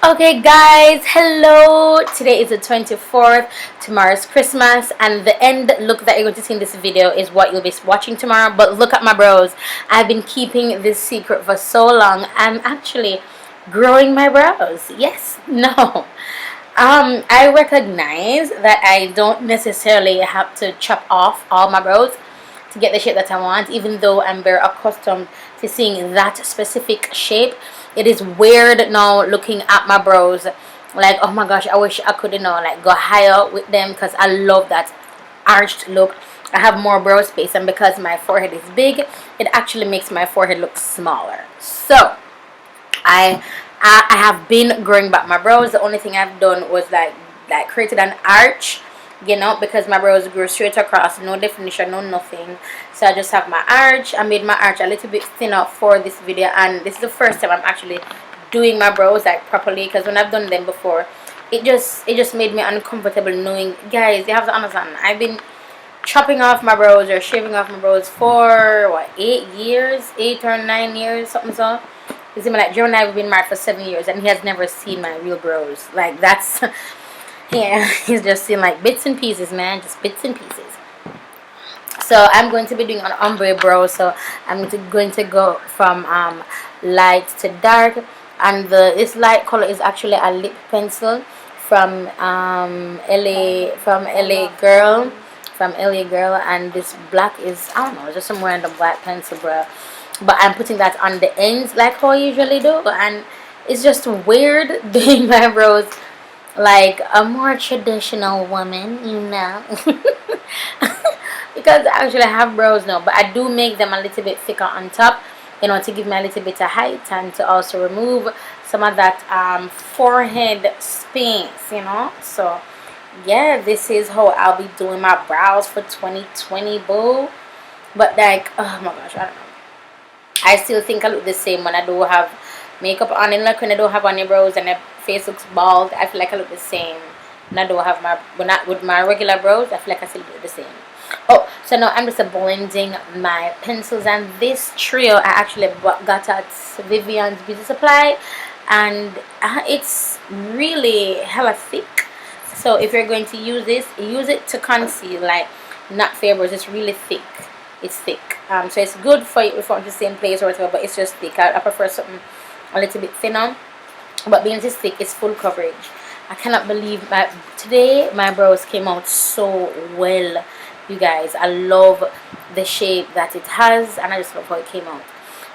Okay guys, hello. Today is the 24th. Tomorrow's Christmas, and the end look that you're going to see in this video is what you'll be watching tomorrow. But look at my brows. I've been keeping this secret for so long. I'm actually growing my brows. Yes, no. I recognize that I don't necessarily have to chop off all my brows to get the shape that I want, even though I'm very accustomed to seeing that specific shape. It is weird now looking at my brows, like, oh my gosh, I wish I could, like, go higher with them, because I love that arched look. I have more brow space, and because my forehead is big, it actually makes my forehead look smaller. So I have been growing back my brows. The only thing I've done was like created an arch, because my brows grew straight across, no definition, no nothing. So I just have my arch. I made my arch a little bit thinner for this video, and this is the first time I'm actually doing my brows like properly, because when I've done them before, it just made me uncomfortable knowing, guys, you have to understand, I've been chopping off my brows or shaving off my brows for what, 8 years, 8 or 9 years, something so. You see, like, Joe and I have been married for 7 years, and he has never seen my real brows. Like, that's yeah, he's just seen like bits and pieces, man, just bits and pieces. So I'm going to be doing an ombre brow. So I'm going to go from light to dark, and this light color is actually a lip pencil from LA Girl, and this black is, I don't know, just some random black pencil brow. But I'm putting that on the ends like how I usually do, and it's just weird doing my brows like a more traditional woman, because I actually have brows now, but I do make them a little bit thicker on top, to give me a little bit of height, and to also remove some of that forehead space, so yeah, this is how I'll be doing my brows for 2020, boo. But like, oh my gosh, I don't know, I still think I look the same when I do have makeup on, and like when I don't have on your brows and my face looks bald, I feel like I look the same. And I don't have with my regular brows, I feel like I still look the same. Oh, so now I'm just blending my pencils, and this trio I actually got at Vivian's Beauty Supply, and it's really hella thick. So if you're going to use this, use it to conceal, like, not for your brows. It's really thick. It's thick. So it's good for you if you're in the same place or whatever, but it's just thick. I prefer something a little bit thinner, but being this thick, it's full coverage. I cannot believe that today my brows came out so well, you guys. I love the shape that it has, and I just love how it came out.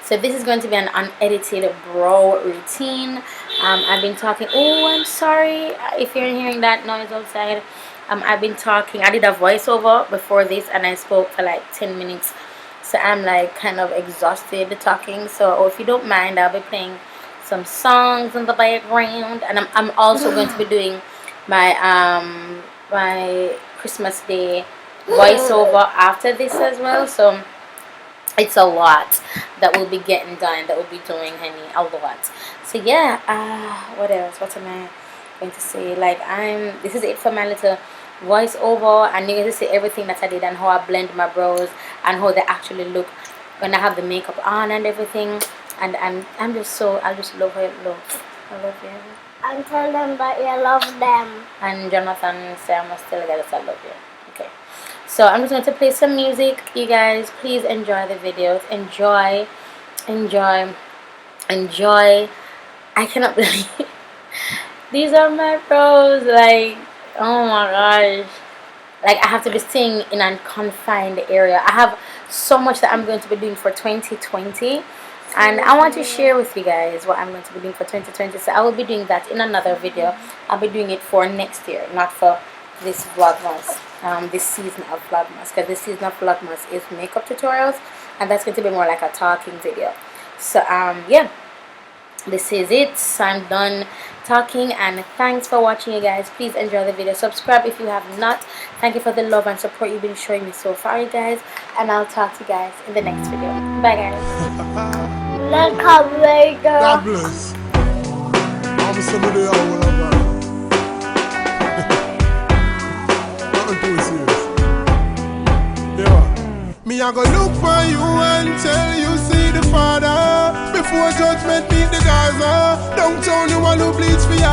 So this is going to be an unedited brow routine. I've been talking, oh, I'm sorry if you're hearing that noise outside. I've been talking, I did a voiceover before this, and I spoke for like 10 minutes, so I'm like kind of exhausted talking. So if you don't mind, I'll be playing some songs in the background, and I'm also going to be doing my my Christmas Day voiceover after this as well. So it's a lot that we'll be getting done, that we'll be doing, honey, a lot. So yeah, what else, what am I going to say? Like, this is it for my little voiceover, and you're going to see everything that I did, and how I blend my brows, and how they actually look when I have the makeup on and everything. And I just love how it looks. I love you. And tell them that you love them. And Jonathan say I must tell you guys I love you. Okay, so I'm just going to play some music. You guys, please enjoy the videos. Enjoy. I cannot believe these are my brows. Like, oh my gosh, like, I have to be staying in a confined area. I have so much that I'm going to be doing for 2020, and I want to share with you guys what I'm going to be doing for 2020. So I will be doing that in another video. I'll be doing it for next year, not for this vlogmas, this season of vlogmas, because this season of vlogmas is makeup tutorials, and that's going to be more like a talking video. So yeah, this is it. So I'm done talking, and thanks for watching, you guys. Please enjoy the video, subscribe if you have not. Thank you for the love and support you've been showing me so far, you guys, and I'll talk to you guys in the next video. Bye, guys. Look how they go. God bless. I'm somebody else will have nothing too serious. Yeah. Me I go look for you until you see the Father. Before judgment meet the Gaza. Downtown you want to bleach for ya.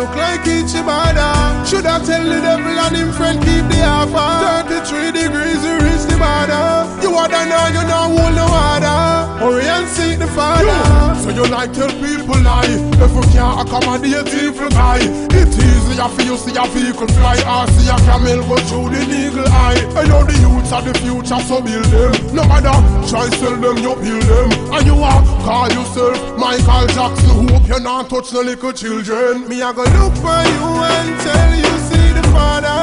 look like each bada. Should I tell the devil and him friend keep the offer? 33 degrees to reach the border. You are the now, you know hold no order. Hurry and seek the Father. So you like tell people lie. If you can't accommodate evil guy, it easier for you see a vehicle fly or see a camel go through the eagle eye. I know the youths are the future, so build them. No matter try sell them, you build them. And you are call yourself Michael Jackson. Hope you not touch no little children. Me I go look for you and tell you see the Father.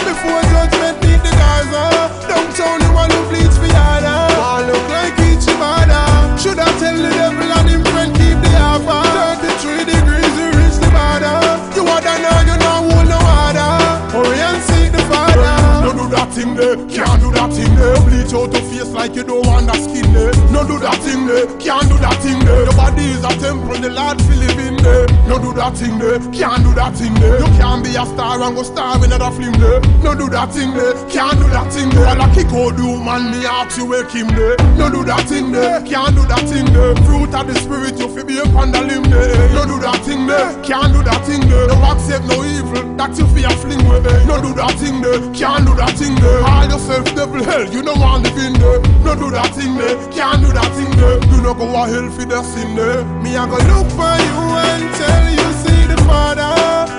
Before judgment meet the Gaza. Downtown you want to bleach for yada. I look like each bada. Should I tell the devil and him friend keep the offer? 33 degrees to reach the border. You are the now, you know hold no order. Hurry and seek the Father. Don't do that thing there, can't do that thing there. Bleach out your face like you don't want that skin there. No do that thing there, can't do that thing there. Your body is a temple, the Lord feel live in there. No do that thing there, can't do that thing there. You can't be a star and go star in another film there. No do that thing there, can't do that thing there. All I kick out you man, me ask you wake him there. No do that thing there, can't do that thing there. Fruit of the spirit, you feel be up on the limb there. No do that thing there, can't do that thing there. No accept no evil, that you feel a fling with. No do that thing there, can't do that thing there. All yourself devil hell, you don't want to live in there. No do that thing there, can't do that thing there. You no go a hell for the sin there. Me I go look for you and tell you see the Father.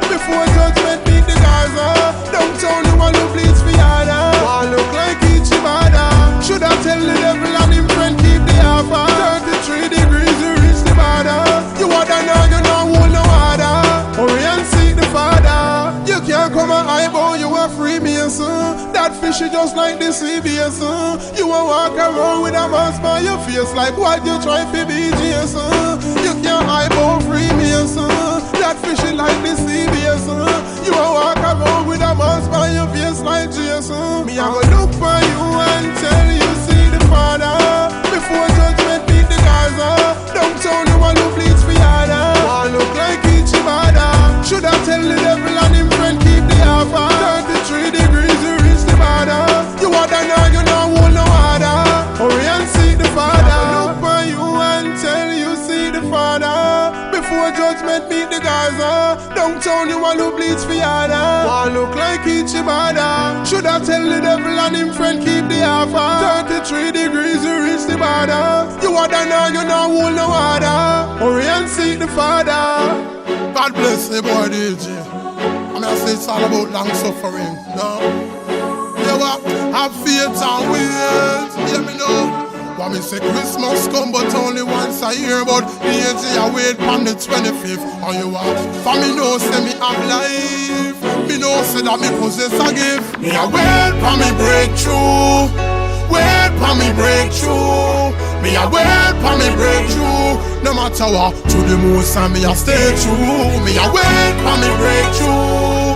Before judgment meet the Gaza. Downtown you want to bleach for yada. I look like each bada. Should I tell the devil and him friend keep the offer? 33 degrees to reach the border. You are the now, you know hold no order. Hurry and seek the Father. You can't come and eyebrow, you a free Mason. That fishy just like the sea basin. You a walk around with a mask by your face like what you try to be Jason. You can't eyebrow free Mason. That fishy like the sea basin. You a walk around with a mask by your face like Jason. Me I go look for you and tell you see the Father. Before judgment meet the Gaza. Downtown you want to bleach for yada. I look like each bada. Should I tell the devil and him friend keep the offer? 33 degrees to reach the border. You are the now, you know hold no order. Hurry and seek the Father. Look for you and tell you see the Father. Before judgment meet the Gaza. Downtown you want to bleach for yada. I look like each bada. Should I tell the devil and him friend keep the offer? 33 degrees to reach the border. You are the now, you know hold no order. Hurry and seek the Father. God bless the boy DJ. I mean I say it's all about long suffering, no? You what? Have faith and wait. Hear me now. Want me say Christmas come but only once a year. But the age I wait on the 25th. And you what? For me know say me have life. Me know say that me possess a gift. Me a wait for me breakthrough. Wait for me breakthrough. Me a wait for me breakthrough. No matter what, to the most and me a stay true. Me a wait for me breakthrough.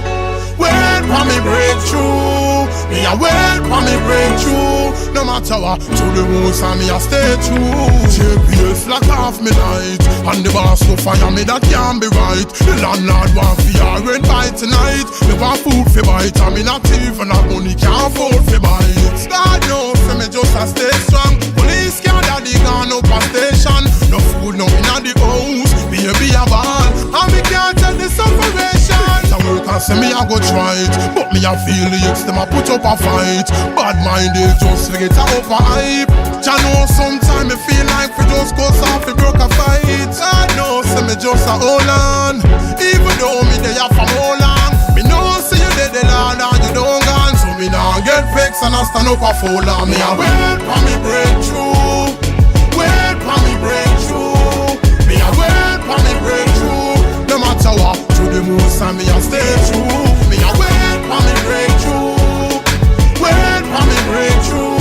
Wait for me breakthrough. Me a wait for me breakthrough. No matter what, to the most and me a stay true. JPS lock off me light. And the boss so fire me that can't be right. The landlord want for your rent by tonight. Me want food for bite. And me not thief and not money can't afford for bite. God knows for me just a stay strong. Police can't daddy gone up a station. No food, no in the house. Baby a ball. And me can't take the separation. I work and say me I go try it. But me I feel the youths them a put up a fight. Bad minded just forget a up a hype. Ya know sometimes me feel like we just go soft, we broke a fight. I know say me just a hold on. Even though me they have from all long. Me know say you dead the Lord and you don't gone. So me now get vexed and I stand up a fall on. Me I wait for me breakthrough. Wait for me breakthrough. Me I wait for me breakthrough. No matter what, to the most and me I stay true. Me I wait for me breakthrough. Wait for me breakthrough.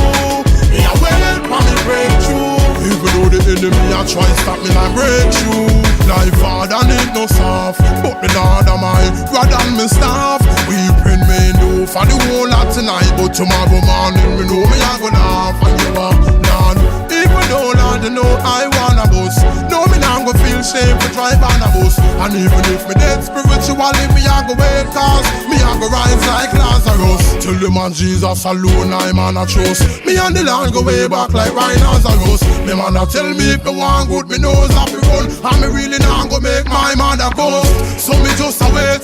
Me I wait for me breakthrough. Even though the enemy a try stop me like breakthrough. Life hard and it no soft, but the Lord am I rather than me staff. We bring me do for the whole lot tonight, but tomorrow morning me know me a go laugh. And you are Lord, even though Lord you know I wanna bust. No me nah go feel shame for drive on a bus. And even if me dead spiritually me a go wait cause me a go rise like Lazarus. Till the man Jesus alone I man a trust. Me and the Lord go way back like rhinoceros. Me man a tell me if me want good me knows have to run. And me really nah go make my mother ghost. So me just a wait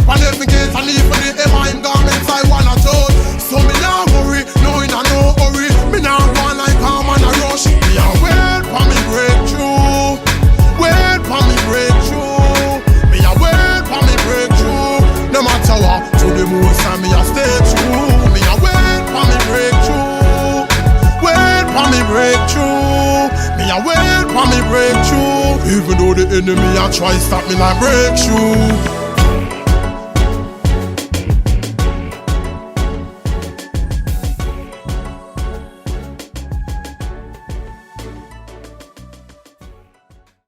and every gate and even the M.I.M. garments I wanna touch. So me nah worry, no in a no hurry. Me nah go like calm and a rush. Me a wait for me breakthrough. Wait for me breakthrough. Me a wait for me breakthrough. No matter what, to the most time me a stay true. Me a wait for me breakthrough. Wait for me breakthrough. Me a wait for me breakthrough. Even though the enemy a try stop me like breakthrough.